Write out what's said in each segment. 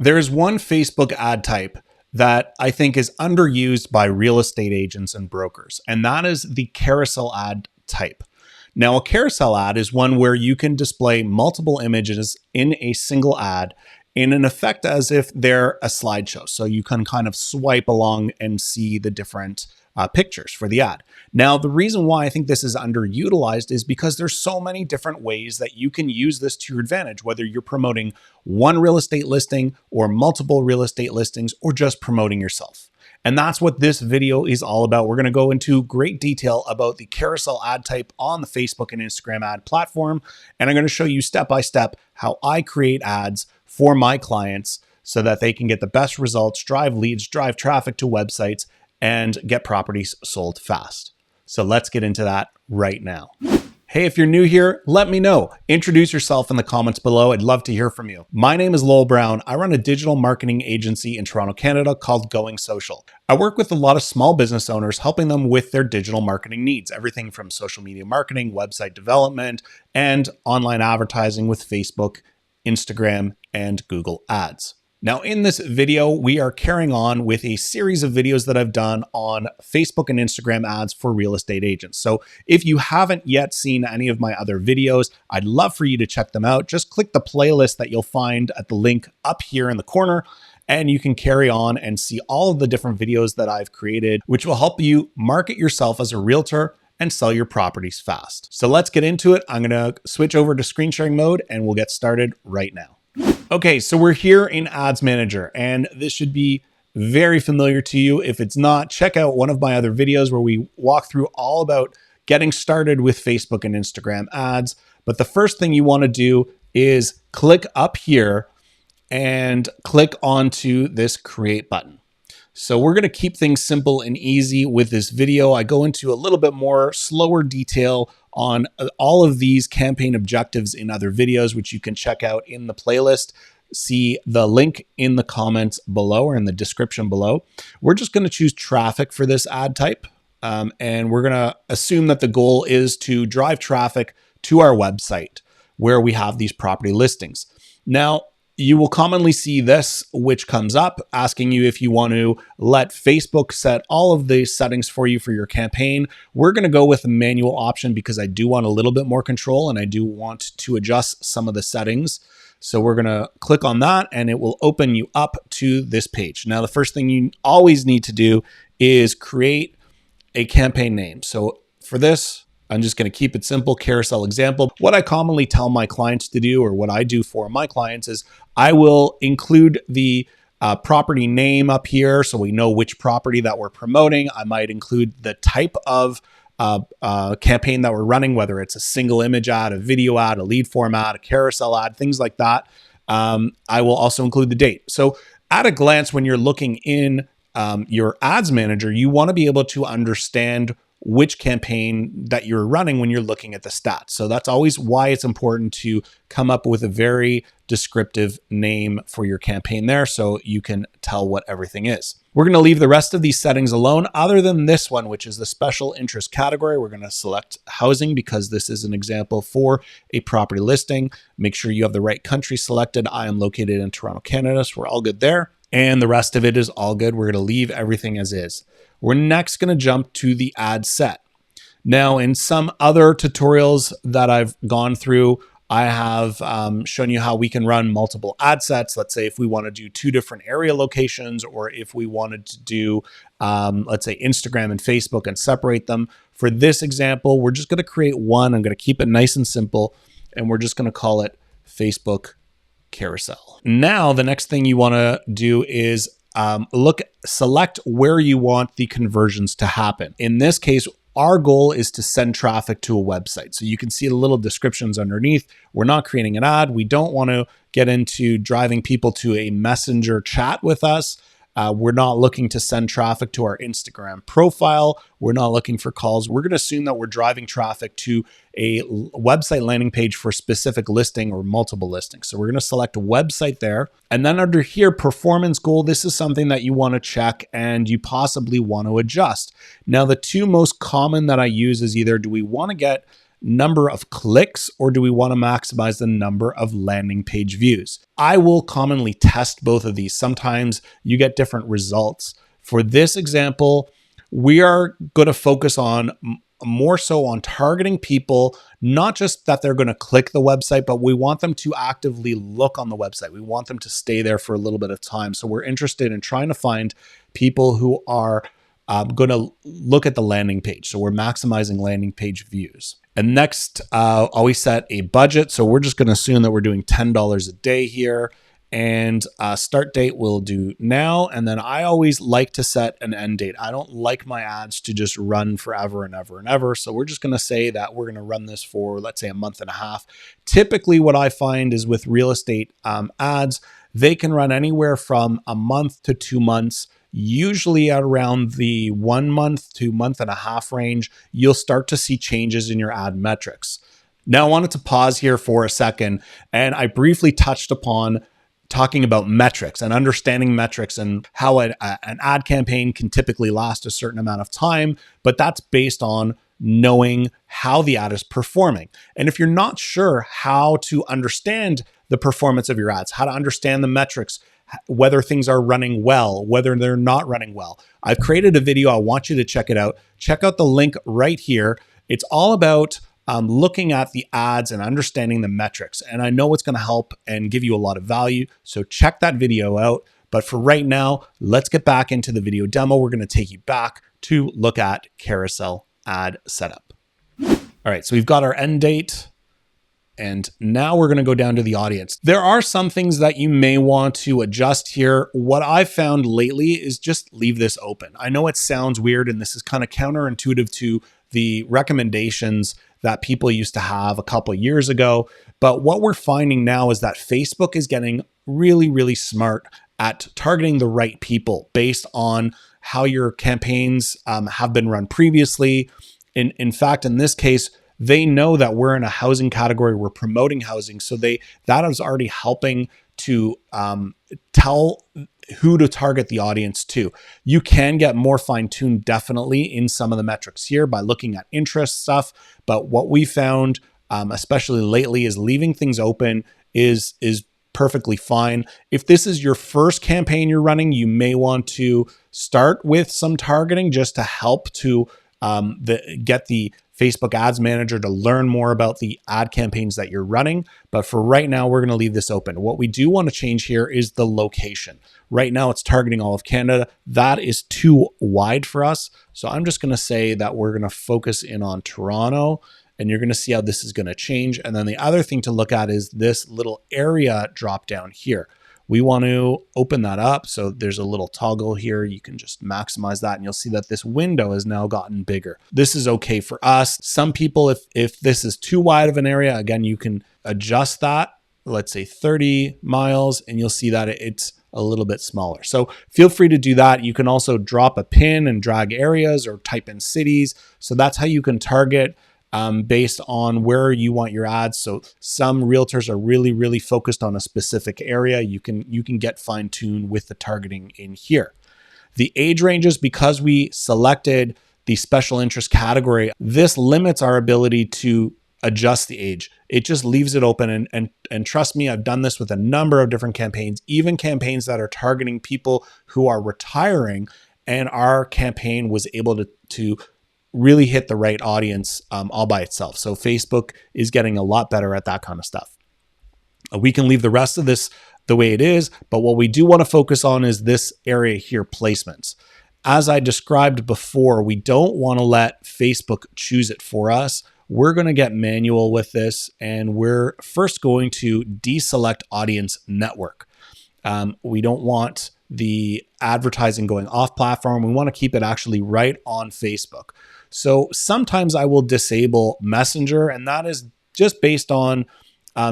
There is one Facebook ad type that I think is underused by real estate agents and brokers, and that is the carousel ad type. Now, a carousel ad is one where you can display multiple images in a single ad in an effect as if they're a slideshow. So you can kind of swipe along and see the different pictures for the ad. Now, the reason why I think this is underutilized is because there's so many different ways that you can use this to your advantage, whether you're promoting one real estate listing or multiple real estate listings or just promoting yourself. And that's what this video is all about. We're going to go into great detail about the carousel ad type on the Facebook and Instagram ad platform. And I'm going to show you step by step how I create ads for my clients so that they can get the best results, drive leads, drive traffic to websites, and get properties sold fast. So let's get into that right now. Hey, if you're new here, let me know. Introduce yourself in the comments below. I'd love to hear from you. My name is Lowell Brown. I run a digital marketing agency in Toronto, Canada called Going Social. I work with a lot of small business owners, helping them with their digital marketing needs, everything from social media marketing, website development, and online advertising with Facebook, Instagram, and Google Ads. Now, in this video, we are carrying on with a series of videos that I've done on Facebook and Instagram ads for real estate agents. So if you haven't yet seen any of my other videos, I'd love for you to check them out. Just click the playlist that you'll find at the link up here in the corner, and you can carry on and see all of the different videos that I've created, which will help you market yourself as a realtor and sell your properties fast. So let's get into it. I'm going to switch over to screen sharing mode and we'll get started right now. Okay, so we're here in Ads Manager, and this should be very familiar to you. If it's not, check out one of my other videos where we walk through all about getting started with Facebook and Instagram ads. But the first thing you want to do is click up here and click onto this create button. So we're going to keep things simple and easy with this video. I go into a little bit more slower detail on all of these campaign objectives in other videos, which you can check out in the playlist. See the link in the comments below or in the description below. We're just going to choose traffic for this ad type. And we're going to assume that the goal is to drive traffic to our website where we have these property listings. Now, you will commonly see this, which comes up asking you if you want to let Facebook set all of the settings for you for your campaign. We're going to go with a manual option because I do want a little bit more control and I do want to adjust some of the settings. So we're going to click on that and it will open you up to this page. Now, the first thing you always need to do is create a campaign name. So for this, I'm just going to keep it simple, carousel example. What I commonly tell my clients to do, or what I do for my clients, is I will include the property name up here so we know which property that we're promoting. I might include the type of campaign that we're running, whether it's a single image ad, a video ad, a lead form ad, a carousel ad, things like that. I will also include the date. So at a glance, when you're looking in your ads manager, you want to be able to understand which campaign that you're running when you're looking at the stats. So that's always why it's important to come up with a very descriptive name for your campaign there so you can tell what everything is. We're going to leave the rest of these settings alone other than this one, which is the special interest category. We're going to select housing because this is an example for a property listing. Make sure you have the right country selected. I am located in Toronto, Canada, so we're all good there. And the rest of it is all good. We're going to leave everything as is. We're next going to jump to the ad set. Now, in some other tutorials that I've gone through, I have shown you how we can run multiple ad sets. Let's say if we want to do 2 different area locations, or if we wanted to do, let's say Instagram and Facebook and separate them. For this example, we're just going to create one. I'm going to keep it nice and simple, and we're just going to call it Facebook Carousel. Now, the next thing you want to do is select where you want the conversions to happen. In this case, our goal is to send traffic to a website. So you can see the little descriptions underneath. We're not creating an ad. We don't want to get into driving people to a messenger chat with us. We're not looking to send traffic to our Instagram profile. We're not looking for calls. We're going to assume that we're driving traffic to a website landing page for a specific listing or multiple listings. So we're going to select a website there. And then under here, performance goal, this is something that you want to check and you possibly want to adjust. Now, the 2 most common that I use is either do we want to get number of clicks or do we want to maximize the number of landing page views? I will commonly test both of these. Sometimes you get different results. For this example, we are going to focus on more so on targeting people, not just that they're going to click the website, but we want them to actively look on the website. We want them to stay there for a little bit of time. So we're interested in trying to find people who are going to look at the landing page. So we're maximizing landing page views. And next, always set a budget. So we're just going to assume that we're doing $10 a day here. And start date we'll do now. And then I always like to set an end date. I don't like my ads to just run forever and ever and ever. So we're just going to say that we're going to run this for, let's say, a month and a half. Typically, what I find is with real estate ads, they can run anywhere from a month to 2 months. Usually at around the 1 month to month and a half range, you'll start to see changes in your ad metrics. Now, I wanted to pause here for a second, and I briefly touched upon talking about metrics and understanding metrics and how an ad campaign can typically last a certain amount of time, but that's based on knowing how the ad is performing. And if you're not sure how to understand the performance of your ads, how to understand the metrics, whether things are running well, whether they're not running well, I've created a video. I want you to check it out. Check out the link right here. It's all about looking at the ads and understanding the metrics. And I know it's going to help and give you a lot of value. So check that video out. But for right now, let's get back into the video demo. We're going to take you back to look at carousel ad setup. All right, so we've got our end date. And now we're going to go down to the audience. There are some things that you may want to adjust here. What I've found lately is just leave this open. I know it sounds weird and this is kind of counterintuitive to the recommendations that people used to have a couple of years ago. But what we're finding now is that Facebook is getting really, really smart at targeting the right people based on how your campaigns have been run previously. In fact, in this case, they know that we're in a housing category, we're promoting housing. So that is already helping to tell who to target the audience to. You can get more fine-tuned definitely in some of the metrics here by looking at interest stuff. But what we found, especially lately, is leaving things open is perfectly fine. If this is your first campaign you're running, you may want to start with some targeting just to help to get the Facebook Ads Manager to learn more about the ad campaigns that you're running. But for right now, we're going to leave this open. What we do want to change here is the location. Right now, it's targeting all of Canada. That is too wide for us. So I'm just going to say that we're going to focus in on Toronto, and you're going to see how this is going to change. And then the other thing to look at is this little area drop down here. We want to open that up. So there's a little toggle here. You can just maximize that and you'll see that this window has now gotten bigger. This is okay for us. Some people, if this is too wide of an area, again, you can adjust that. Let's say 30 miles and you'll see that it's a little bit smaller. So feel free to do that. You can also drop a pin and drag areas or type in cities. So that's how you can target based on where you want your ads. So some realtors are really, really focused on a specific area. You can get fine-tuned with the targeting in here. The age ranges, because we selected the special interest category, this limits our ability to adjust the age. It just leaves it open. And trust me, I've done this with a number of different campaigns, even campaigns that are targeting people who are retiring, and our campaign was able to really hit the right audience all by itself. So Facebook is getting a lot better at that kind of stuff. We can leave the rest of this the way it is, but what we do want to focus on is this area here, placements. As I described before, we don't want to let Facebook choose it for us. We're going to get manual with this, and we're first going to deselect audience network. We don't want the advertising going off platform. We want to keep it actually right on Facebook. So sometimes I will disable Messenger, and that is just based on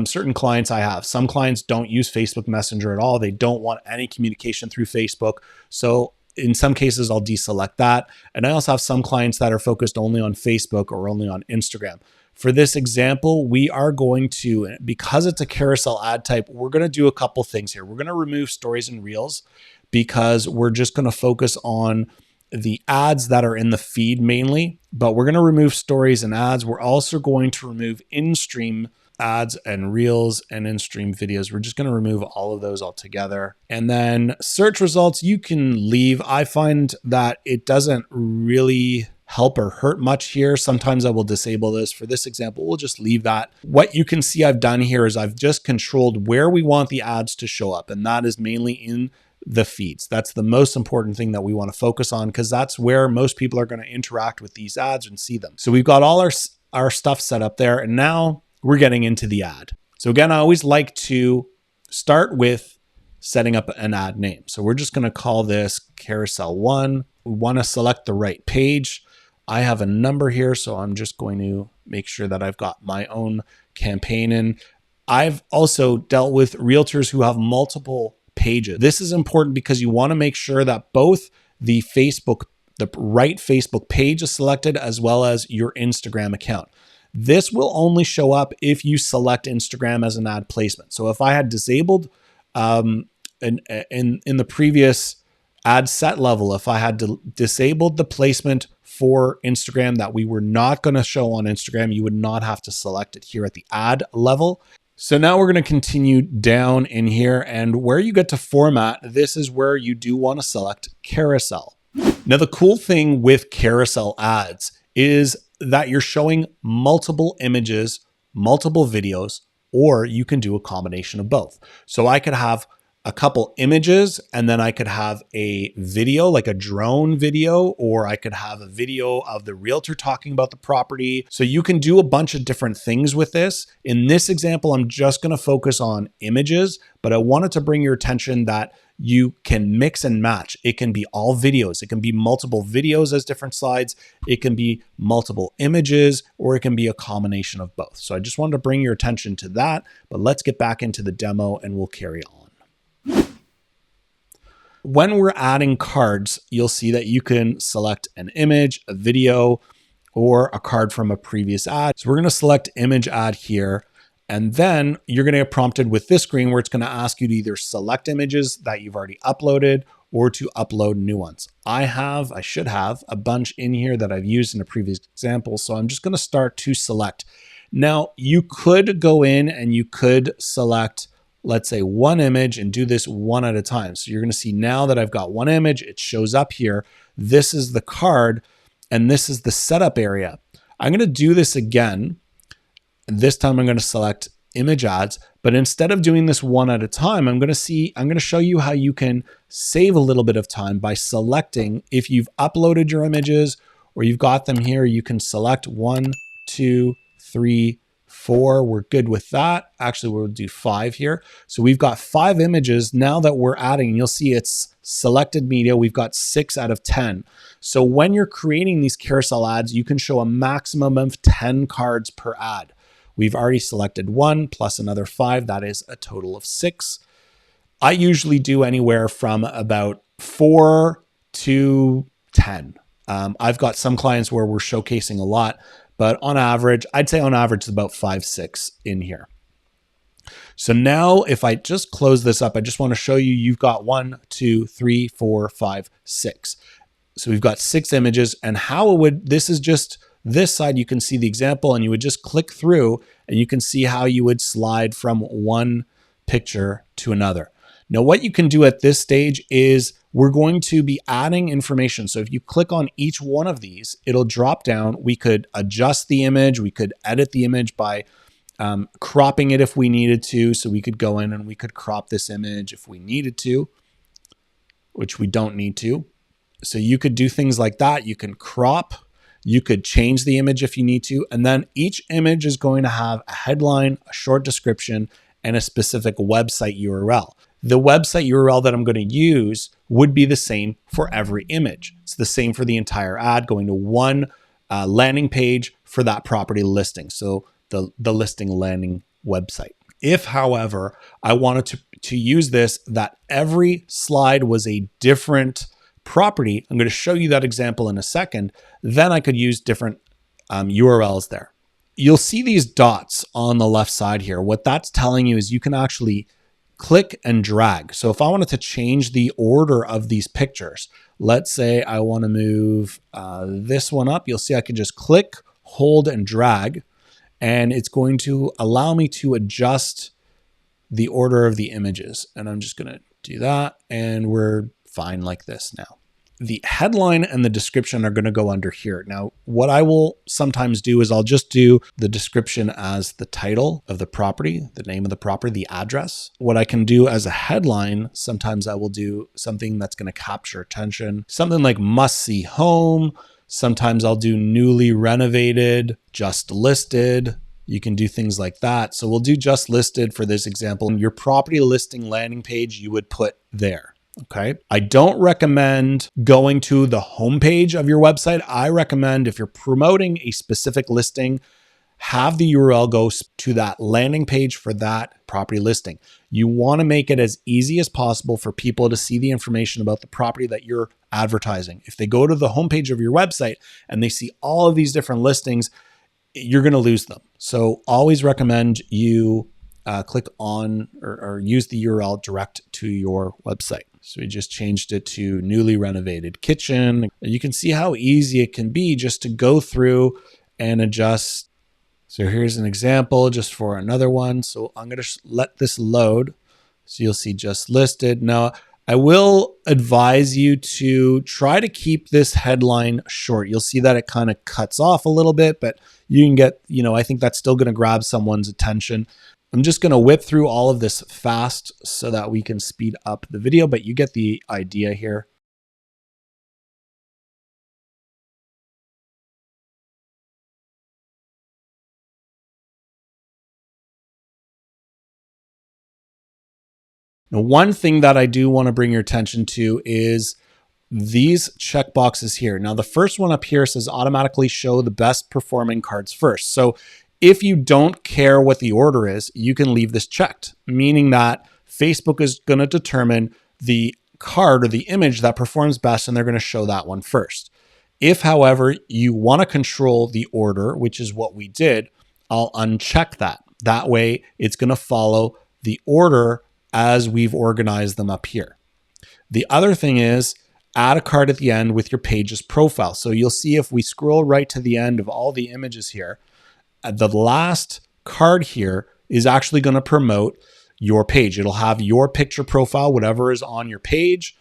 certain clients I have. Some clients don't use Facebook Messenger at all. They don't want any communication through Facebook. So in some cases, I'll deselect that. And I also have some clients that are focused only on Facebook or only on Instagram. For this example, we are going to, because it's a carousel ad type, we're going to do a couple things here. We're going to remove stories and reels because we're just going to focus on the ads that are in the feed mainly, but we're going to remove stories and ads. We're also going to remove in-stream ads and reels and in-stream videos. We're just going to remove all of those altogether. And then search results, you can leave. I find that it doesn't really help or hurt much here. Sometimes I will disable this. For this example, we'll just leave that. What you can see I've done here is I've just controlled where we want the ads to show up, and that is mainly in the feeds. That's the most important thing that we want to focus on, because that's where most people are going to interact with these ads and see them. So we've got all our stuff set up there, and now we're getting into the ad. So again, I always like to start with setting up an ad name. So we're just going to call this Carousel 1. We want to select the right page. I have a number here, so I'm just going to make sure that I've got my own campaign in. I've also dealt with realtors who have multiple pages. This is important because you want to make sure that both the right Facebook page is selected, as well as your Instagram account. This will only show up if you select Instagram as an ad placement. So if I had disabled in the previous ad set level, if I had disabled the placement for Instagram that we were not going to show on Instagram, you would not have to select it here at the ad level. So now we're going to continue down in here, and where you get to format, this is where you do want to select carousel. Now, the cool thing with carousel ads is that you're showing multiple images, multiple videos, or you can do a combination of both. So I could have a couple images, and then I could have a video, like a drone video, or I could have a video of the realtor talking about the property. So you can do a bunch of different things with this. In this example, I'm just going to focus on images, but I wanted to bring your attention that you can mix and match. It can be all videos. It can be multiple videos as different slides. It can be multiple images, or it can be a combination of both. So I just wanted to bring your attention to that, but let's get back into the demo and we'll carry on. When we're adding cards, you'll see that you can select an image, a video, or a card from a previous ad. So we're going to select image ad here. And then you're going to get prompted with this screen where it's going to ask you to either select images that you've already uploaded or to upload new ones. I should have a bunch in here that I've used in a previous example. So I'm just going to start to select. Now you could go in and you could select, let's say, one image and do this one at a time. So you're going to see now that I've got one image, it shows up here. This is the card and this is the setup area. I'm going to do this again. And this time I'm going to select image ads, but instead of doing this one at a time, I'm going to show you how you can save a little bit of time by selecting. If you've uploaded your images or you've got them here, you can select 1, 2, 3, 4. We're good with that. Actually, we'll do 5 here. So we've got 5 images now that we're adding. You'll see it's selected media. We've got 6 out of 10. So when you're creating these carousel ads, you can show a maximum of 10 cards per ad. We've already selected 1 plus another 5. That is a total of 6. I usually do anywhere from about 4 to 10. I've got some clients where we're showcasing a lot, but on average, I'd say on average, it's about 5, 6 in here. So now if I just close this up, I just want to show you, you've got 1, 2, 3, 4, 5, 6. So we've got 6 images, and how it would, this is just this side, you can see the example and you would just click through and you can see how you would slide from one picture to another. Now, what you can do at this stage is we're going to be adding information. So if you click on each one of these, it'll drop down. We could adjust the image. We could edit the image by cropping it if we needed to. So we could go in and we could crop this image if we needed to, which we don't need to. So you could do things like that. You can crop. You could change the image if you need to. And then each image is going to have a headline, a short description, and a specific website URL. The website URL that I'm going to use would be the same for every image. It's the same for the entire ad, going to one landing page for that property listing. So the listing landing website. If, however, I wanted to use this, that every slide was a different property, I'm going to show you that example in a second, then I could use different URLs there. You'll see these dots on the left side here. What that's telling you is you can actually click and drag. So if I wanted to change the order of these pictures, let's say I want to move this one up, you'll see I can just click, hold, and drag, and it's going to allow me to adjust the order of the images. And I'm just going to do that, and we're fine like this now. The headline and the description are going to go under here. Now, what I will sometimes do is I'll just do the description as the title of the property, the name of the property, the address. What I can do as a headline, sometimes I will do something that's going to capture attention, something like must see home. Sometimes I'll do newly renovated, just listed. You can do things like that. So we'll do just listed for this example. Your property listing landing page, you would put there. Okay. I don't recommend going to the homepage of your website. I recommend if you're promoting a specific listing, have the URL go to that landing page for that property listing. You want to make it as easy as possible for people to see the information about the property that you're advertising. If they go to the homepage of your website and they see all of these different listings, you're going to lose them. So always recommend you click on or use the URL direct to your website. So we just changed it to newly renovated kitchen. You can see how easy it can be just to go through and adjust. So here's an example just for another one. So I'm going to let this load. So you'll see just listed. Now, I will advise you to try to keep this headline short. You'll see that it kind of cuts off a little bit, but you can get, I think that's still going to grab someone's attention. I'm just going to whip through all of this fast so that we can speed up the video, but you get the idea here. Now, one thing that I do want to bring your attention to is these checkboxes here. Now, the first one up here says automatically show the best performing cards first. So if you don't care what the order is, you can leave this checked, meaning that Facebook is going to determine the card or the image that performs best, and they're going to show that one first. If, however, you want to control the order, which is what we did, I'll uncheck that. That way, it's going to follow the order as we've organized them up here. The other thing is add a card at the end with your page's profile. So you'll see if we scroll right to the end of all the images here, the last card here is actually going to promote your page. It'll have your picture profile, whatever is on your page,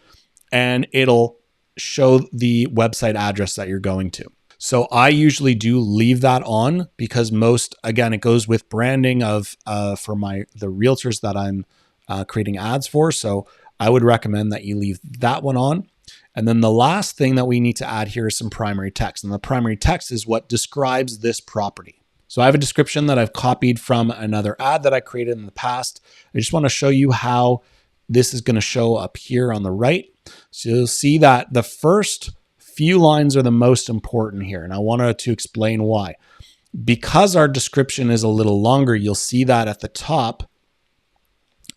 and it'll show the website address that you're going to. So I usually do leave that on because again, it goes with branding of for the realtors that I'm creating ads for. So I would recommend that you leave that one on. And then the last thing that we need to add here is some primary text. And the primary text is what describes this property. So I have a description that I've copied from another ad that I created in the past. I just want to show you how this is going to show up here on the right. So you'll see that the first few lines are the most important here. And I wanted to explain why. Because our description is a little longer, you'll see that at the top,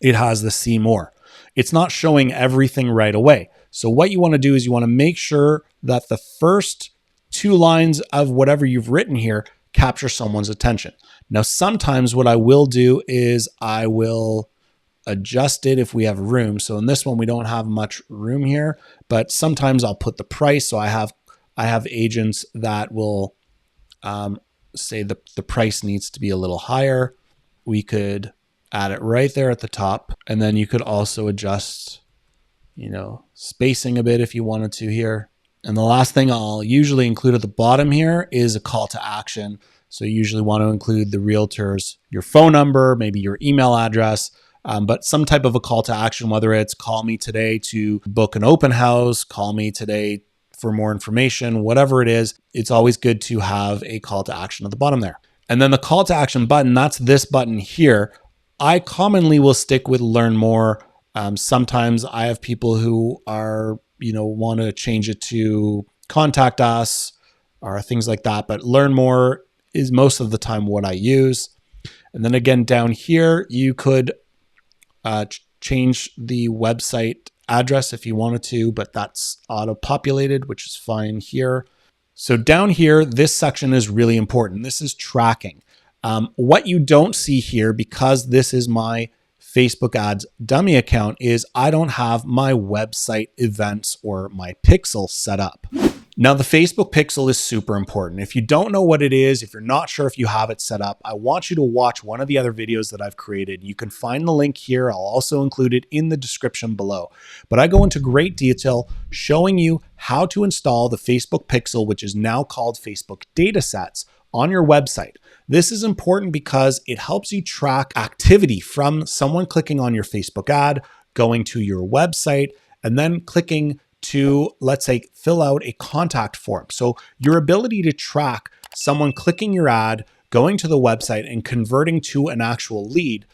it has the see more. It's not showing everything right away. So what you want to do is you want to make sure that the first 2 lines of whatever you've written here capture someone's attention. Now, sometimes what I will do is I will adjust it if we have room. So in this one, we don't have much room here, but sometimes I'll put the price. So I have agents that will say the price needs to be a little higher. We could add it right there at the top. And then you could also adjust, spacing a bit if you wanted to here. And the last thing I'll usually include at the bottom here is a call to action. So you usually want to include the realtor's, your phone number, maybe your email address, but some type of a call to action, whether it's call me today to book an open house, call me today for more information, whatever it is, it's always good to have a call to action at the bottom there. And then the call to action button, that's this button here. I commonly will stick with learn more. Sometimes I have people who are, want to change it to contact us or things like that, but learn more is most of the time what I use. And then again, down here, you could change the website address if you wanted to, but that's auto-populated, which is fine here. So down here, this section is really important. This is tracking. What you don't see here, because this is my Facebook ads dummy account is I don't have my website events or my pixel set up. Now, the Facebook pixel is super important. If you don't know what it is, if you're not sure if you have it set up, I want you to watch one of the other videos that I've created. You can find the link here. I'll also include it in the description below. But I go into great detail showing you how to install the Facebook pixel, which is now called Facebook Datasets, on your website. This is important because it helps you track activity from someone clicking on your Facebook ad, going to your website, and then clicking to, let's say, fill out a contact form. So your ability to track someone clicking your ad, going to the website, and converting to an actual lead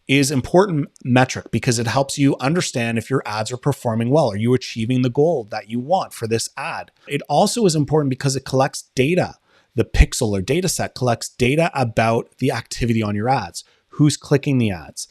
is important metric because it helps you understand if your ads are performing well. Are you achieving the goal that you want for this ad? It also is important because it collects data. The pixel or data set collects data about the activity on your ads. Who's clicking the ads?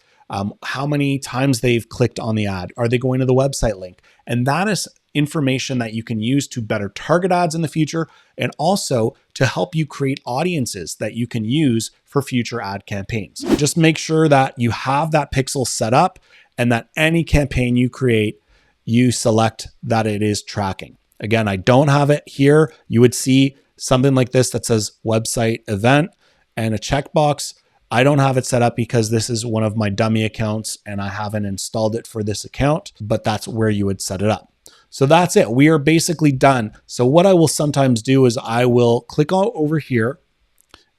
How many times they've clicked on the ad? Are they going to the website link? And that is information that you can use to better target ads in the future and also to help you create audiences that you can use for future ad campaigns. Just make sure that you have that pixel set up and that any campaign you create, you select that it is tracking. Again, I don't have it here. You would see something like this that says website event and a checkbox. I don't have it set up because this is one of my dummy accounts and I haven't installed it for this account, but that's where you would set it up. So that's it. We are basically done. So what I will sometimes do is I will click on over here.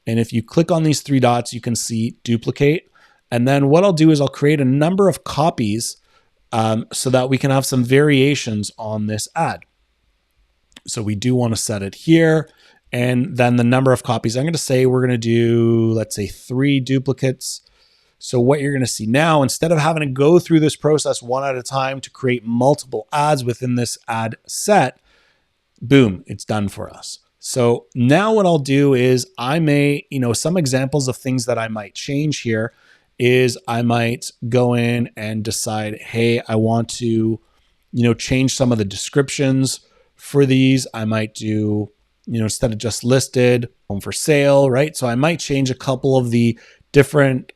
And if you click on these three dots, you can see duplicate. And then what I'll do is I'll create a number of copies so that we can have some variations on this ad. So we do want to set it here. And then the number of copies, I'm going to say we're going to do, let's say 3 duplicates. So what you're going to see now, instead of having to go through this process one at a time to create multiple ads within this ad set, boom, it's done for us. So now what I'll do is I may, some examples of things that I might change here is I might go in and decide, hey, I want to, change some of the descriptions for these. I might do, instead of just listed, home for sale, right? So I might change a couple of the different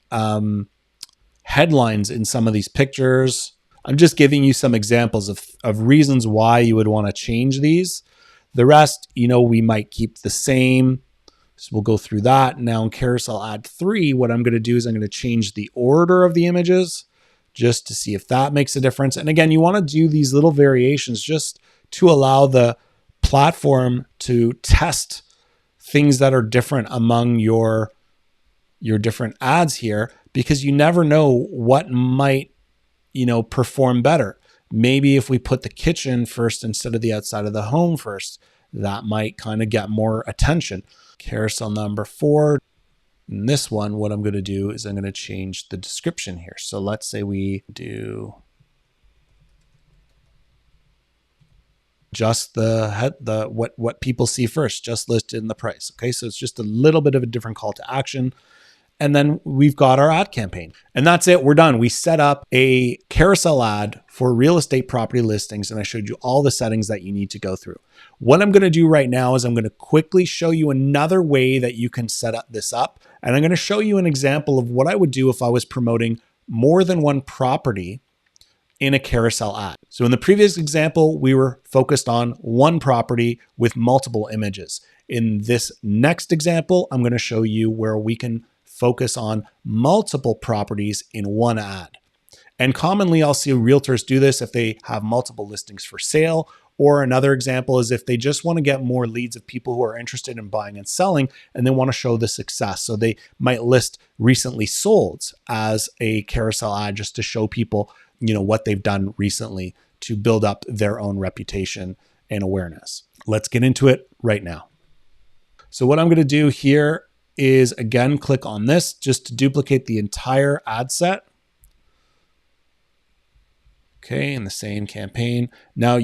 headlines in some of these pictures. I'm just giving you some examples of reasons why you would want to change these. The rest, we might keep the same. So we'll go through that. Now in Carousel Ad 3, what I'm going to do is I'm going to change the order of the images just to see if that makes a difference. And again, you want to do these little variations just to allow the platform to test things that are different among your different ads here, because you never know what might, perform better. Maybe if we put the kitchen first instead of the outside of the home first, that might kind of get more attention. Carousel number 4. In this one, what I'm going to do is I'm going to change the description here. So let's say we do just what people see first, just listed in the price. Okay, so it's just a little bit of a different call to action. And then we've got our ad campaign. And that's it. We're done. We set up a carousel ad for real estate property listings. And I showed you all the settings that you need to go through. What I'm going to do right now is I'm going to quickly show you another way that you can set this up. And I'm going to show you an example of what I would do if I was promoting more than one property in a carousel ad. So in the previous example, we were focused on one property with multiple images. In this next example, I'm going to show you where we can focus on multiple properties in one ad. And commonly I'll see realtors do this if they have multiple listings for sale, or another example is if they just want to get more leads of people who are interested in buying and selling and they want to show the success. So they might list recently solds as a carousel ad just to show people, what they've done recently to build up their own reputation and awareness. Let's get into it right now. So what I'm going to do here is again, click on this just to duplicate the entire ad set. Okay, in the same campaign. Now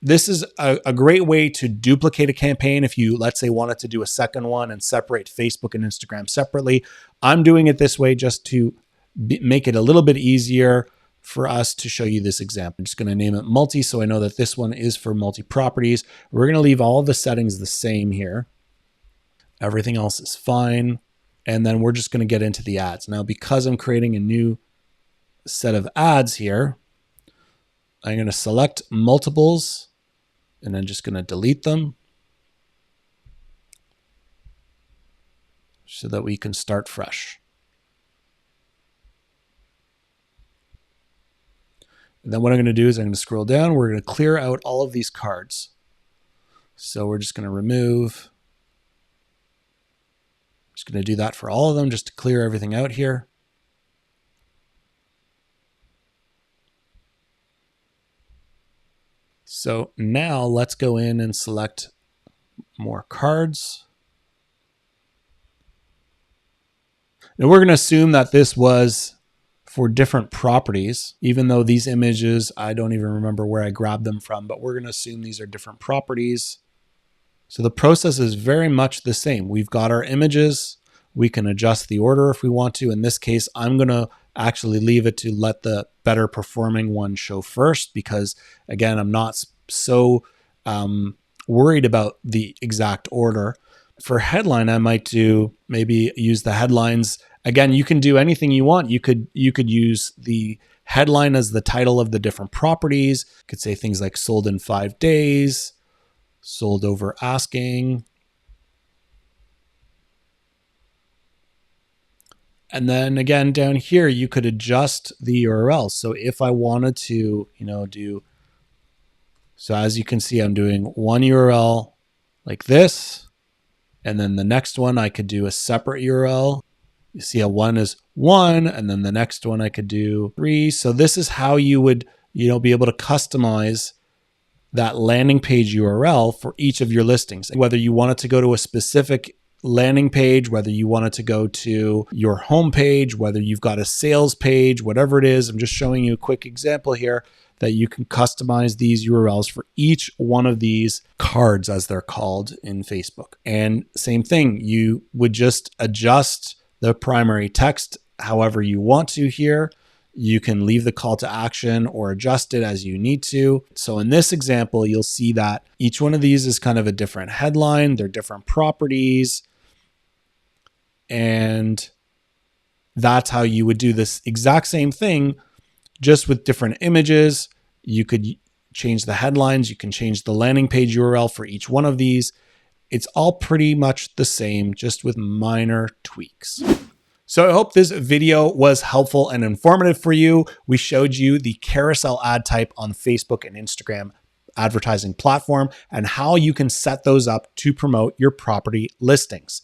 this is a great way to duplicate a campaign if you, let's say, wanted to do a second one and separate Facebook and Instagram separately. I'm doing it this way just to make it a little bit easier for us to show you this example. I'm just going to name it multi so I know that this one is for multi properties. We're going to leave all the settings the same here. Everything else is fine. And then we're just going to get into the ads. Now, because I'm creating a new set of ads here, I'm going to select multiples and I'm just going to delete them so that we can start fresh. And then what I'm going to do is I'm going to scroll down. We're going to clear out all of these cards. So we're just going to remove. Just going to do that for all of them just to clear everything out here. So now let's go in and select more cards. Now we're going to assume that this was for different properties, even though these images, I don't even remember where I grabbed them from, but we're going to assume these are different properties. So the process is very much the same. We've got our images. We can adjust the order if we want to. In this case, I'm going to actually leave it to let the better performing one show first, because again, I'm not so worried about the exact order. For headline, I might maybe use the headlines. Again, you can do anything you want. You could use the headline as the title of the different properties. You could say things like sold in 5 days, sold over asking. And then again, down here, you could adjust the URL. So if I wanted to, so as you can see, I'm doing one URL like this. And then the next one, I could do a separate URL. You see how one is 1, and then the next one I could do 3. So this is how you would, be able to customize that landing page URL for each of your listings. Whether you want it to go to a specific landing page, whether you want it to go to your home page, whether you've got a sales page, whatever it is. I'm just showing you a quick example here that you can customize these URLs for each one of these cards, as they're called in Facebook. And same thing, you would just adjust the primary text however you want to here. You can leave the call to action or adjust it as you need to. So in this example, you'll see that each one of these is kind of a different headline. They're different properties. And that's how you would do this exact same thing, just with different images. You could change the headlines. You can change the landing page URL for each one of these. It's all pretty much the same, just with minor tweaks. So I hope this video was helpful and informative for you. We showed you the carousel ad type on Facebook and Instagram advertising platform and how you can set those up to promote your property listings.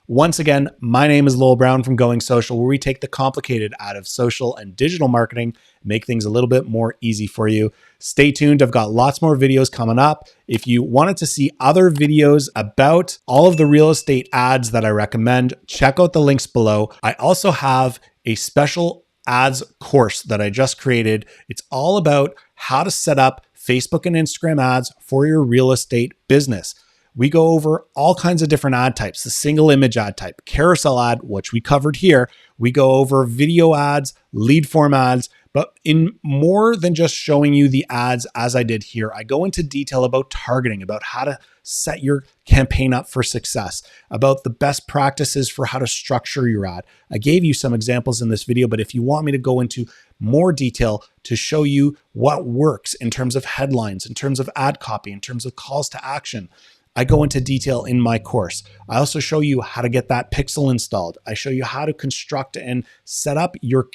Once again, my name is Lowell Brown from Going Social, where we take the complicated out of social and digital marketing, make things a little bit more easy for you. Stay tuned. I've got lots more videos coming up. If you wanted to see other videos about all of the real estate ads that I recommend, check out the links below. I also have a special ads course that I just created. It's all about how to set up Facebook and Instagram ads for your real estate business. We go over all kinds of different ad types, the single image ad type, carousel ad, which we covered here. We go over video ads, lead form ads, but in more than just showing you the ads as I did here, I go into detail about targeting, about how to set your campaign up for success, about the best practices for how to structure your ad. I gave you some examples in this video, but if you want me to go into more detail to show you what works in terms of headlines, in terms of ad copy, in terms of calls to action, I go into detail in my course. I also show you how to get that pixel installed. I show you how to construct and set up your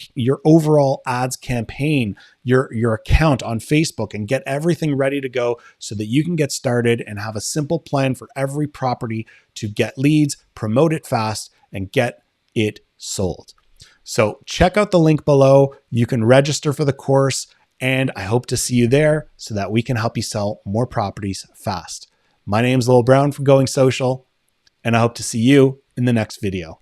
overall ads campaign, your account on Facebook, and get everything ready to go so that you can get started and have a simple plan for every property to get leads, promote it fast, and get it sold. So check out the link below. You can register for the course, and I hope to see you there so that we can help you sell more properties fast. My name's Lowell Brown from Going Social, and I hope to see you in the next video.